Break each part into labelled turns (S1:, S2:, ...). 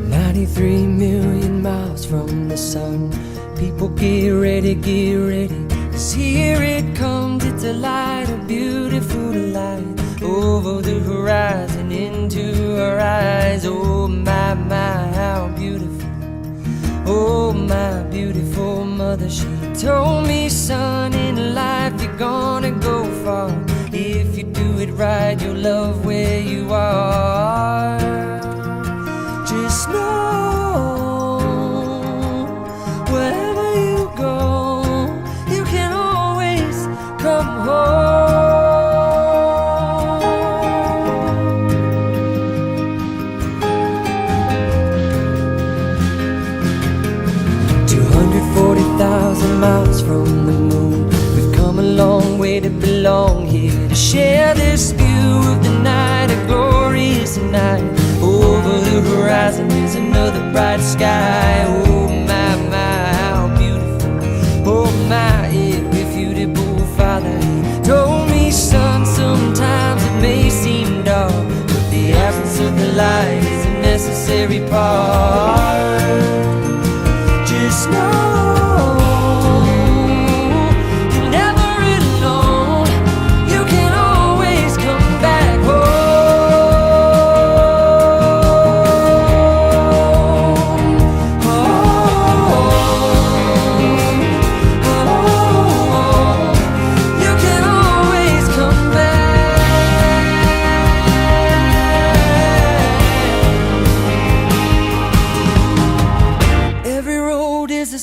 S1: 93 million miles from the sun. People get ready, 'cause here it comes. It's a light, a beautiful light, over the horizon, into our eyes. Oh my, how beautiful. Oh my beautiful mother, she told me, son, in life you're gonna go far. If you do it right, you'll love where you are. Just know, wherever you go, you can always come home. 240,000 miles from the moon. We've come a long way to belong here, to share this view of the night, a glorious night. Over the horizon is another bright sky. Oh my, how beautiful. Oh my, irrefutable Father, he told me, son, sometimes it may seem dark, but the absence of the light is a necessary part. Just know you're never alone. You can always come back home.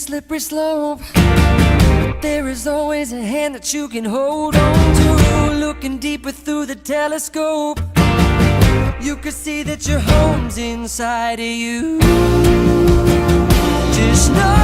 S1: Slippery slope, but there is always a hand that you can hold on to. Looking deeper through the telescope, you can see that your home's inside of you. Just know